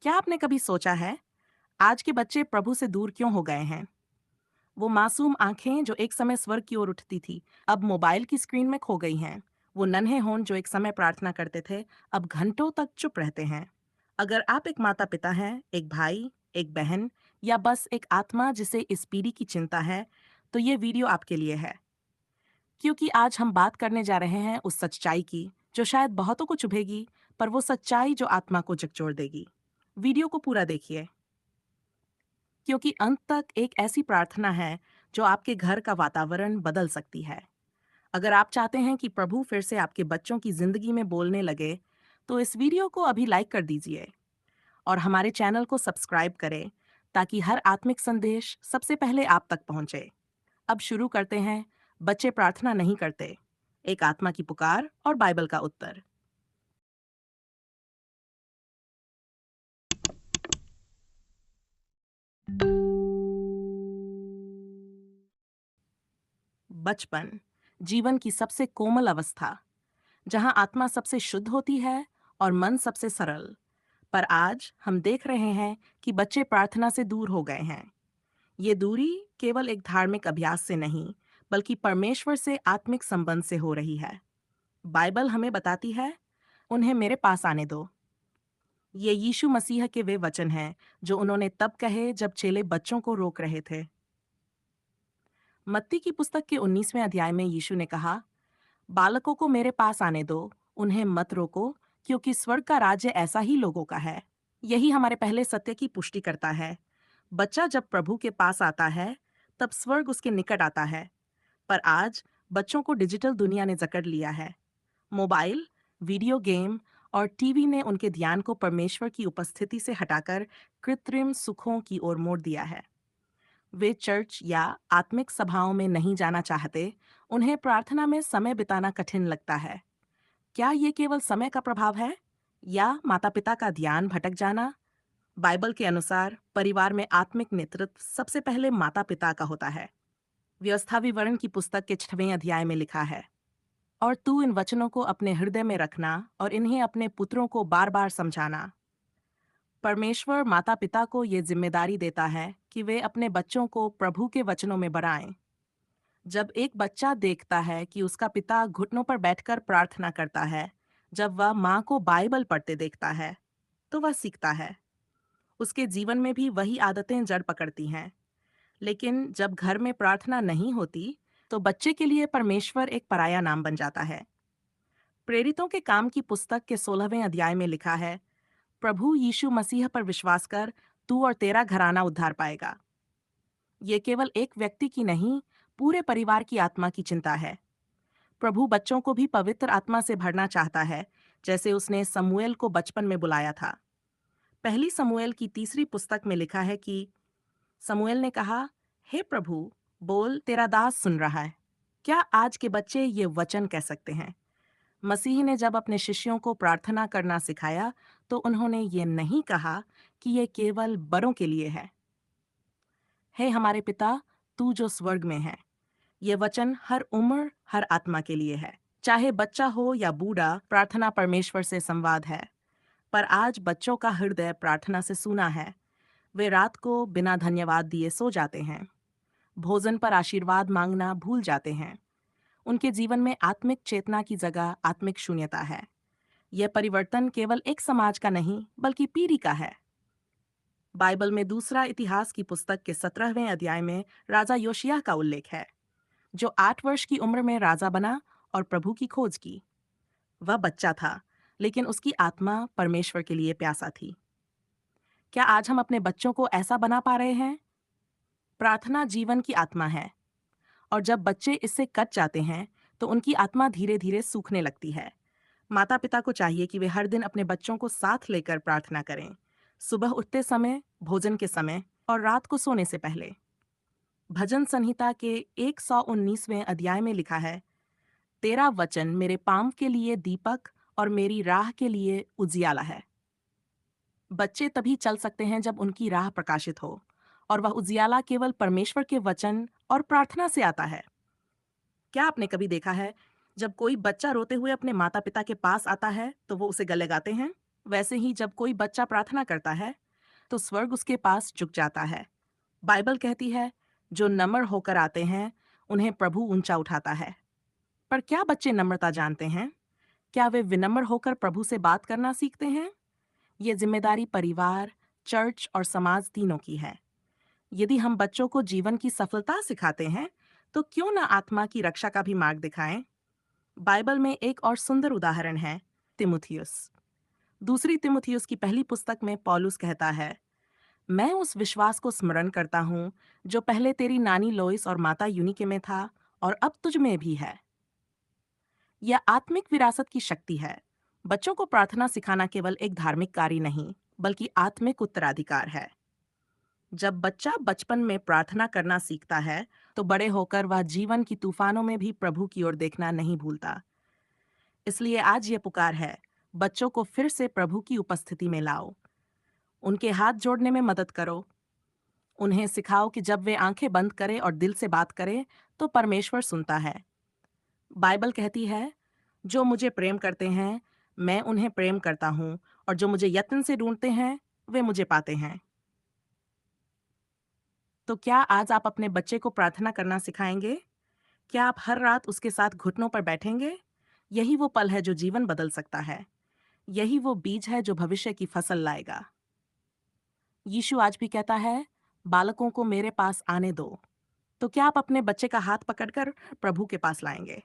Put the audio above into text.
क्या आपने कभी सोचा है आज के बच्चे प्रभु से दूर क्यों हो गए हैं? वो मासूम आंखें जो एक समय स्वर्ग की ओर उठती थी, अब मोबाइल की स्क्रीन में खो गई हैं। वो नन्हे होंठ जो एक समय प्रार्थना करते थे, अब घंटों तक चुप रहते हैं। अगर आप एक माता पिता हैं, एक भाई, एक बहन या बस एक आत्मा जिसे इस पीढ़ी की चिंता है, तो ये वीडियो आपके लिए है। क्योंकि आज हम बात करने जा रहे हैं उस सच्चाई की जो शायद बहुतों को चुभेगी, पर वो सच्चाई जो आत्मा को झकझोर देगी। वीडियो को पूरा देखिए, क्योंकि अंत तक एक ऐसी प्रार्थना है जो आपके घर का वातावरण बदल सकती है। अगर आप चाहते हैं कि प्रभु फिर से आपके बच्चों की जिंदगी में बोलने लगे, तो इस वीडियो को अभी लाइक कर दीजिए और हमारे चैनल को सब्सक्राइब करें ताकि हर आत्मिक संदेश सबसे पहले आप तक पहुंचे। अब शुरू करते हैं। बच्चे प्रार्थना नहीं करते, एक आत्मा की पुकार और बाइबल का उत्तर। बचपन जीवन की सबसे कोमल अवस्था, जहां आत्मा सबसे शुद्ध होती है और मन सबसे सरल। पर आज हम देख रहे हैं कि बच्चे प्रार्थना से दूर हो गए हैं। ये दूरी केवल एक धार्मिक अभ्यास से नहीं, बल्कि परमेश्वर से आत्मिक संबंध से हो रही है। बाइबल हमें बताती है, उन्हें मेरे पास आने दो। ये यीशु मसीह के वे वचन हैं जो उन्होंने तब कहे जब चेले बच्चों को रोक रहे थे। मत्ती की पुस्तक के 19वें अध्याय में यीशु ने कहा, बालकों को मेरे पास आने दो, उन्हें मत रोको, क्योंकि स्वर्ग का राज्य ऐसा ही लोगों का है। यही हमारे पहले सत्य की पुष्टि करता है। बच्चा जब प्रभु के पास आता है, तब स्वर्ग उसके निकट आता है। पर आज बच्चों को डिजिटल दुनिया ने जकड़ लिया है। मोबाइल, वीडियो गेम और टीवी ने उनके ध्यान को परमेश्वर की उपस्थिति से हटाकर कृत्रिम सुखों की ओर मोड़ दिया है। वे चर्च या आत्मिक सभाओं में नहीं जाना चाहते, उन्हें प्रार्थना में समय बिताना कठिन लगता है। क्या ये केवल समय का प्रभाव है या माता-पिता का ध्यान भटक जाना? बाइबल के अनुसार परिवार में आत्मिक नेतृत्व सबसे पहले माता-पिता का होता है। व्यवस्था विवरण की पुस्तक के 6वें अध्याय में लिखा है, और तू इन वचनों को अपने हृदय में रखना और इन्हें अपने पुत्रों को बार-बार समझाना। परमेश्वर माता-पिता को ये जिम्मेदारी देता है कि वे अपने बच्चों को प्रभु के वचनों में बढ़ाएं। जब एक बच्चा देखता है कि उसका पिता घुटनों पर बैठकर प्रार्थना करता है, जब वह माँ को बाइबल पढ़ते देखता है, तो वह सीखता है। उसके जीवन में भी वही आदतें जड़ पकड़ती हैं। लेकिन जब घर में प्रार्थना नहीं होती, तो बच्चे के लिए परमेश्वर एक पराया नाम बन जाता है। प्रेरितों के काम की पुस्तक के 16वें अध्याय में लिखा है, प्रभु यीशु मसीह पर विश्वास कर, तू और तेरा घराना उद्धार पाएगा। ये केवल एक व्यक्ति की नहीं, पूरे परिवार की आत्मा की चिंता है। प्रभु बच्चों को भी पवित्र आत्मा से भरना चाहता है, जैसे उसने समूएल को बचपन में बुलाया था। पहली समूएल की 3री पुस्तक में लिखा है कि समूएल ने कहा, हे प्रभु, बोल, तेरा दास सुन रहा है। क्या आज के बच्चे ये वचन कह सकते हैं? मसीह ने जब अपने शिष्यों को प्रार्थना करना सिखाया, तो उन्होंने ये नहीं कहा कि ये केवल बड़ों के लिए है। हे हमारे पिता, तू जो स्वर्ग में है। ये वचन हर उम्र, हर आत्मा के लिए है। चाहे बच्चा हो या बूढ़ा, प्रार्थना परमेश्वर से संवाद है। पर आज बच्चों का हृदय प्रार्थना से सूना है। वे रात को बिना धन्यवाद दिए सो जाते हैं। भोजन पर आशीर्वाद मांगना भूल जाते हैं। उनके जीवन में आत्मिक चेतना की जगह आत्मिक शून्यता है। यह परिवर्तन केवल एक समाज का नहीं, बल्कि पीढ़ी का है। बाइबल में दूसरा इतिहास की पुस्तक के 17वें अध्याय में राजा योशिय्याह का उल्लेख है, जो 8 वर्ष की उम्र में राजा बना और प्रभु की खोज की। वह बच्चा था, लेकिन उसकी आत्मा परमेश्वर के लिए प्यासा थी। क्या आज हम अपने बच्चों को ऐसा बना पा रहे हैं? प्रार्थना जीवन की आत्मा है, और जब बच्चे इससे कट जाते हैं, तो उनकी आत्मा धीरे धीरे सूखने लगती है। माता पिता को चाहिए कि वे हर दिन अपने बच्चों को साथ लेकर प्रार्थना करें, सुबह उठते समय, भोजन के समय और रात को सोने से पहले। भजन संहिता के 119वें अध्याय में लिखा है, तेरा वचन मेरे पाँव के लिए दीपक और मेरी राह के लिए उजियाला है। बच्चे तभी चल सकते हैं जब उनकी राह प्रकाशित हो, और वह उजियाला केवल परमेश्वर के वचन और प्रार्थना से आता है। क्या आपने कभी देखा है, जब कोई बच्चा रोते हुए अपने माता पिता के पास आता है, तो वो उसे गले लगाते हैं? वैसे ही जब कोई बच्चा प्रार्थना करता है, तो स्वर्ग उसके पास झुक जाता है। बाइबल कहती है, जो नम्र होकर आते हैं, उन्हें प्रभु ऊंचा उठाता है। पर क्या बच्चे नम्रता जानते हैं? क्या वे विनम्र होकर प्रभु से बात करना सीखते हैं? ये जिम्मेदारी परिवार, चर्च और समाज तीनों की है। यदि हम बच्चों को जीवन की सफलता सिखाते हैं, तो क्यों ना आत्मा की रक्षा का भी मार्ग दिखाएं? बाइबल में एक और सुंदर उदाहरण है, तिमुथियुस। दूसरी तिमुथियुस की पहली पुस्तक में पौलुस कहता है, मैं उस विश्वास को स्मरण करता हूँ जो पहले तेरी नानी लोइस और माता यूनिके में था और अब तुझ में भी है। यह आत्मिक विरासत की शक्ति है। बच्चों को प्रार्थना सिखाना केवल एक धार्मिक कार्य नहीं, बल्कि आत्मिक उत्तराधिकार है। जब बच्चा बचपन में प्रार्थना करना सीखता है, तो बड़े होकर वह जीवन की तूफानों में भी प्रभु की ओर देखना नहीं भूलता। इसलिए आज ये पुकार है, बच्चों को फिर से प्रभु की उपस्थिति में लाओ। उनके हाथ जोड़ने में मदद करो। उन्हें सिखाओ कि जब वे आंखें बंद करें और दिल से बात करें, तो परमेश्वर सुनता है। बाइबल कहती है, जो मुझे प्रेम करते हैं, मैं उन्हें प्रेम करता हूँ, और जो मुझे यत्न से ढूंढते हैं, वे मुझे पाते हैं। तो क्या आज आप अपने बच्चे को प्रार्थना करना सिखाएंगे? क्या आप हर रात उसके साथ घुटनों पर बैठेंगे? यही वो पल है जो जीवन बदल सकता है। यही वो बीज है जो भविष्य की फसल लाएगा। यीशु आज भी कहता है, बालकों को मेरे पास आने दो। तो क्या आप अपने बच्चे का हाथ पकड़कर प्रभु के पास लाएंगे?